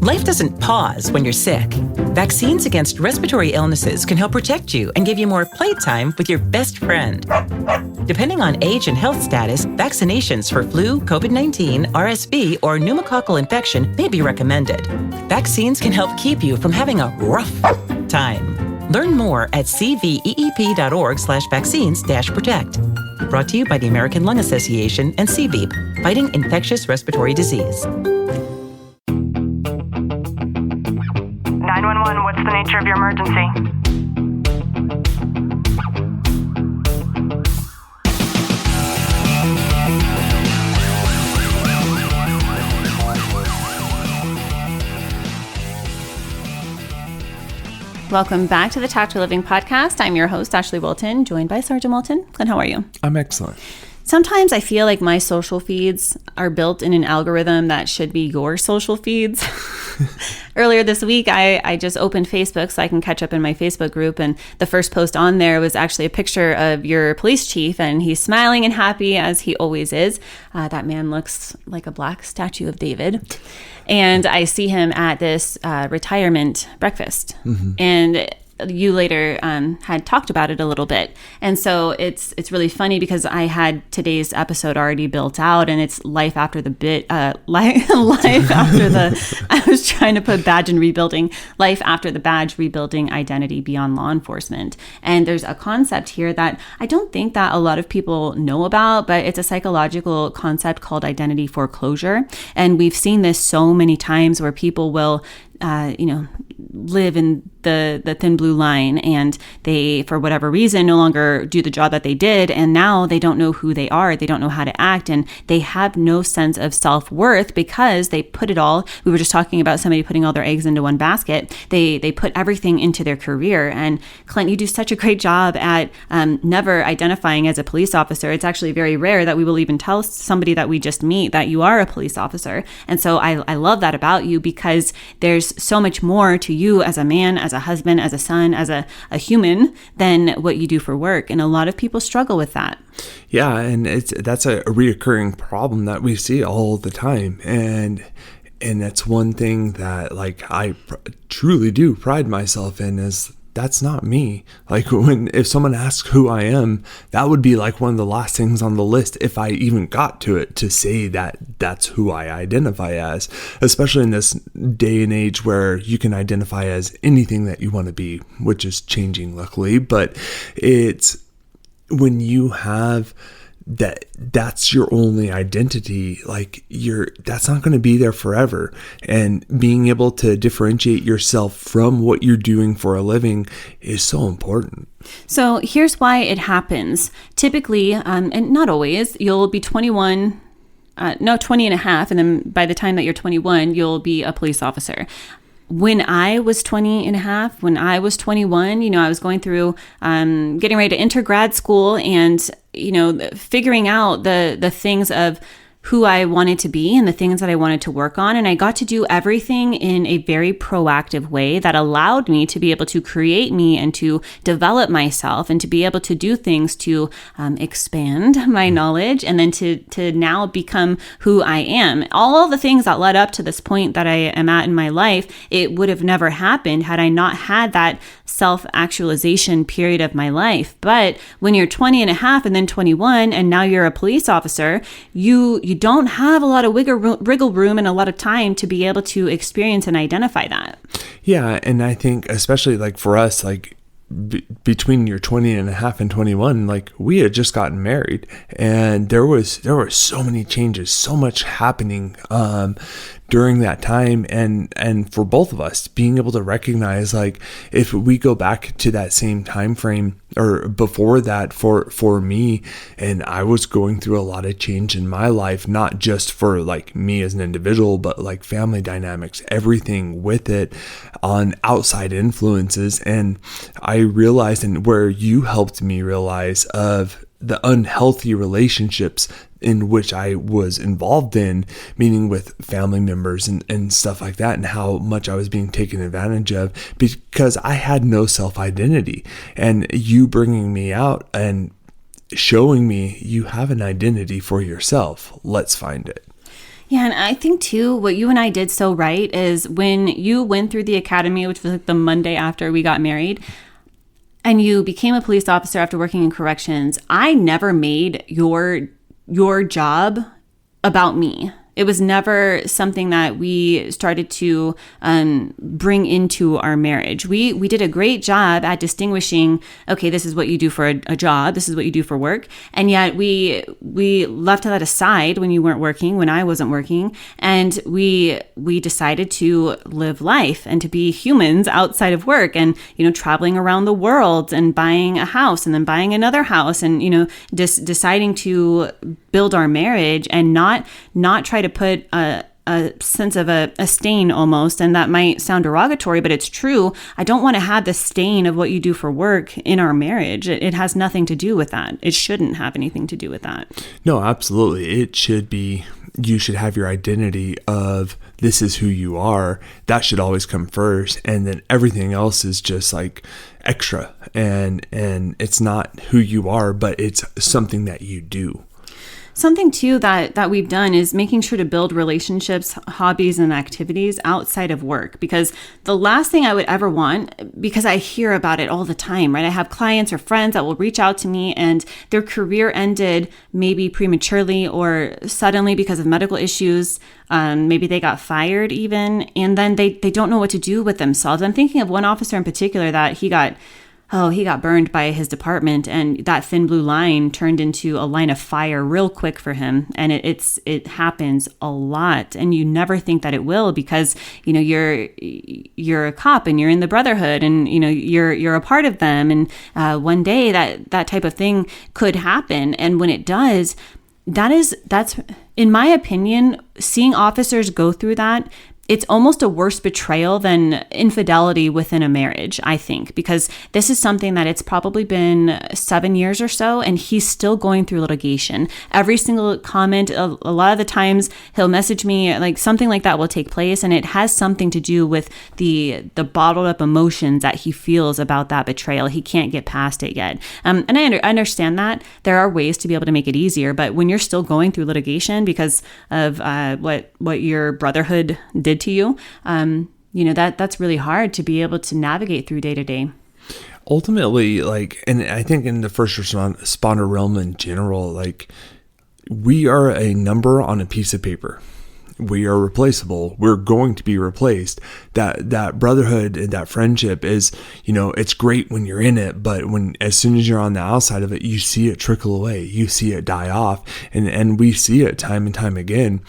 Life doesn't pause when you're sick. Vaccines against respiratory illnesses can help protect you and give you more playtime with your best friend. Depending on age and health status, vaccinations for flu, COVID-19, RSV, or pneumococcal infection may be recommended. Vaccines can help keep you from having a rough time. Learn more at cveep.org/vaccines-protect. Brought to you by the American Lung Association and CVEEP, fighting infectious respiratory disease. 911, what's the nature of your emergency? Welcome back to the Talk to Living podcast. I'm your host, Ashley Wilton, joined by Sergeant Wilton. Clint, how are you? I'm excellent. Sometimes I feel like my social feeds are built in an algorithm that should be your social feeds. Earlier this week, I just opened Facebook so I can catch up in my Facebook group. And the first post on there was actually a picture of your police chief. And he's smiling and happy as he always is. That man looks like a black statue of David. And I see him at this retirement breakfast. Mm-hmm. And you later had talked about it a little bit. And so it's really funny because I had today's episode already built out, and it's life after the life after the, I was trying to put badge and rebuilding, life after the badge, rebuilding identity beyond law enforcement. And there's a concept here that I don't think that a lot of people know about, but it's a psychological concept called identity foreclosure. And we've seen this so many times where people will live in the thin blue line, and they, for whatever reason, no longer do the job that they did. And now they don't know who they are. They don't know how to act, and they have no sense of self-worth because they put it all. We were just talking about somebody putting all their eggs into one basket. They put everything into their career. And Clint, you do such a great job at never identifying as a police officer. It's actually very rare that we will even tell somebody that we just meet that you are a police officer. And so I love that about you, because there's so much more to you as a man, as a husband, as a son, as a human than what you do for work. And a lot of people struggle with that. Yeah, and that's a reoccurring problem that we see all the time. And that's one thing that I truly do pride myself in is that's not me. If someone asks who I am, that would be one of the last things on the list if I even got to it, to say that that's who I identify as, especially in this day and age where you can identify as anything that you want to be, which is changing luckily. But it's when you have that's your only identity, that's not going to be there forever. And being able to differentiate yourself from what you're doing for a living is so important. So here's why it happens. Typically, and not always, you'll be 20 and a half. And then by the time that you're 21, you'll be a police officer. When I was 20 and a half, when I was 21, I was going through getting ready to enter grad school and, figuring out the things of who I wanted to be and the things that I wanted to work on. And I got to do everything in a very proactive way that allowed me to be able to create me and to develop myself and to be able to do things to expand my knowledge and then to now become who I am. All the things that led up to this point that I am at in my life, it would have never happened had I not had that self-actualization period of my life. But when you're 20 and a half and then 21 and now you're a police officer, you don't have a lot of wiggle room and a lot of time to be able to experience and identify that. Yeah, and I think especially for us, between your 20 and a half and 21, we had just gotten married, and there were so many changes, so much happening during that time, and for both of us being able to recognize if we go back to that same time frame or before that for me, and I was going through a lot of change in my life, not just for me as an individual, but family dynamics, everything with it, on outside influences. And I realized, and where you helped me realize, of the unhealthy relationships in which I was involved in, meaning with family members and stuff like that, and how much I was being taken advantage of because I had no self-identity. And you bringing me out and showing me you have an identity for yourself. Let's find it. Yeah, and I think too, what you and I did so right is when you went through the academy, which was like the Monday after we got married, and you became a police officer after working in corrections, I never made your job about me. It was never something that we started to bring into our marriage. We did a great job at distinguishing, okay, this is what you do for a job, this is what you do for work. And yet we left that aside when you weren't working, when I wasn't working. And we decided to live life and to be humans outside of work and, traveling around the world and buying a house and then buying another house and, deciding to build our marriage and not try to put a sense of a stain almost, and that might sound derogatory, but it's true. I don't want to have the stain of what you do for work in our marriage. It has nothing to do with that. It shouldn't have anything to do with that. No, absolutely. It should be, you should have your identity of this is who you are. That should always come first. And then everything else is just like extra. And it's not who you are, but it's something that you do. Something too that we've done is making sure to build relationships, hobbies, and activities outside of work, because the last thing I would ever want, because I hear about it all the time, right? I have clients or friends that will reach out to me and their career ended maybe prematurely or suddenly because of medical issues. Maybe they got fired even, and then they don't know what to do with themselves. I'm thinking of one officer in particular that he got burned by his department, and that thin blue line turned into a line of fire real quick for him. And it happens a lot, and you never think that it will, because you're a cop and you're in the brotherhood, and you're a part of them, and one day that type of thing could happen. And when it does, that's in my opinion, seeing officers go through that, it's almost a worse betrayal than infidelity within a marriage, I think, because this is something that it's probably been 7 years or so, and he's still going through litigation. Every single comment, a lot of the times he'll message me, like something like that will take place, and it has something to do with the bottled up emotions that he feels about that betrayal. He can't get past it yet. And I understand that. There are ways to be able to make it easier, but when you're still going through litigation because of what your brotherhood did to you, that's really hard to be able to navigate through day to day. Ultimately, and I think in the first responder realm in general, we are a number on a piece of paper. We are replaceable. We're going to be replaced. That brotherhood and that friendship is, it's great when you're in it, but as soon as you're on the outside of it, you see it trickle away. You see it die off, and we see it time and time again.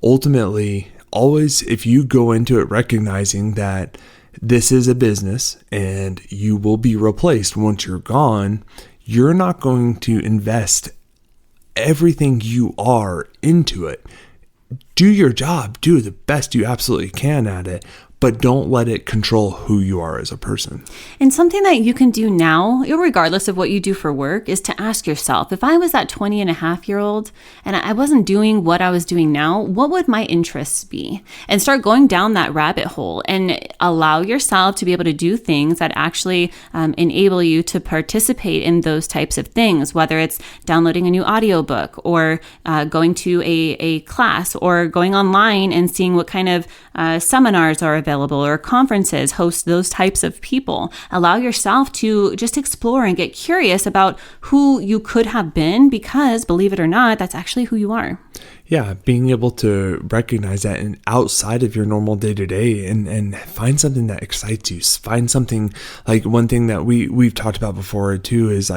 Ultimately, always, if you go into it recognizing that this is a business and you will be replaced once you're gone, you're not going to invest everything you are into it. Do your job, do the best you absolutely can at it, but don't let it control who you are as a person. And something that you can do now, regardless of what you do for work, is to ask yourself, if I was that 20-and-a-half-year-old and I wasn't doing what I was doing now, what would my interests be? And start going down that rabbit hole and allow yourself to be able to do things that actually enable you to participate in those types of things, whether it's downloading a new audiobook or going to a class or going online and seeing what kind of seminars are available or conferences, host those types of people. Allow yourself to just explore and get curious about who you could have been, because believe it or not, that's actually who you are. Yeah, being able to recognize that and outside of your normal day-to-day and find something that excites you. Find something, like one thing that we've talked about before too is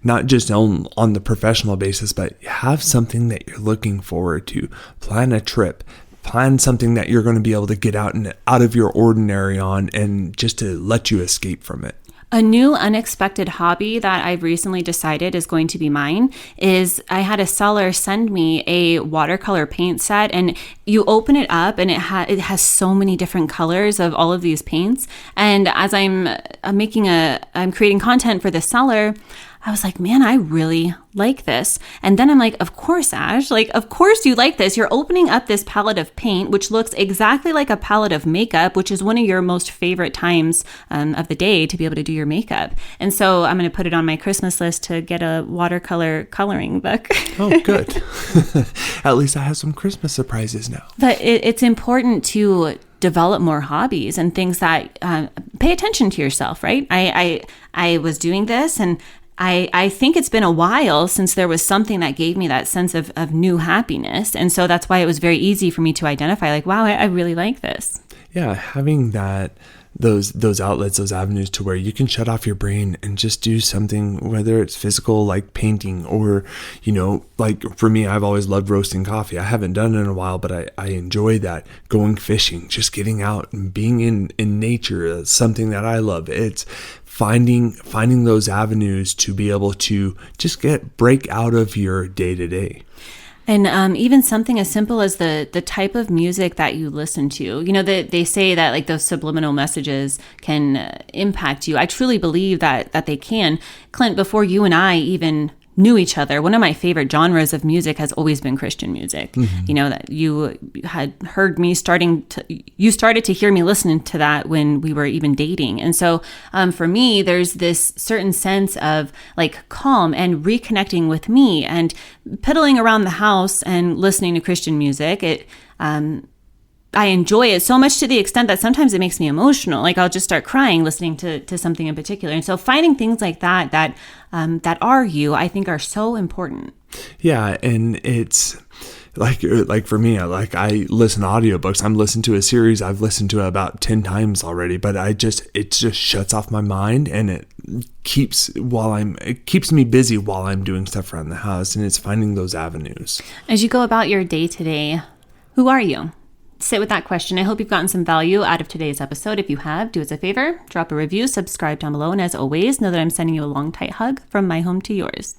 not just on the professional basis, but have something that you're looking forward to. Plan a trip. Plan something that you're going to be able to get out of your ordinary on, and just to let you escape from it. A new unexpected hobby that I've recently decided is going to be mine is I had a seller send me a watercolor paint set, and you open it up and it has so many different colors of all of these paints. And as I'm creating content for the seller, I was like, man, I really like this. And then I'm like, of course, Ash, like, of course you like this. You're opening up this palette of paint, which looks exactly like a palette of makeup, which is one of your most favorite times of the day to be able to do your makeup. And so I'm going to put it on my Christmas list to get a watercolor coloring book. Oh, good. At least I have some Christmas surprises now. But it's important to develop more hobbies and things that pay attention to yourself, right? I was doing this, and I think it's been a while since there was something that gave me that sense of new happiness. And so that's why it was very easy for me to identify, like, wow, I really like this. Yeah, having those outlets, those avenues to where you can shut off your brain and just do something, whether it's physical like painting or, like for me, I've always loved roasting coffee. I haven't done it in a while, but I enjoy that. Going fishing, just getting out and being in nature is something that I love. It's finding those avenues to be able to just break out of your day-to-day. And even something as simple as the type of music that you listen to. They say that like those subliminal messages can impact you. I truly believe that they can. Clint, before you and I even knew each other, one of my favorite genres of music has always been Christian music. Mm-hmm. That you had heard me you started to hear me listening to that when we were even dating. And so for me, there's this certain sense of like calm and reconnecting with me, and piddling around the house and listening to Christian music. I enjoy it so much to the extent that sometimes it makes me emotional. Like I'll just start crying listening to something in particular. And so finding things like that are you, I think are so important. Yeah. And it's like for me, I listen to audiobooks. I'm listening to a series I've listened to about 10 times already, but it just shuts off my mind, and it keeps me busy while I'm doing stuff around the house. And it's finding those avenues. As you go about your day to day, who are you? Sit with that question. I hope you've gotten some value out of today's episode. If you have, do us a favor, drop a review, subscribe down below, and as always, know that I'm sending you a long, tight hug from my home to yours.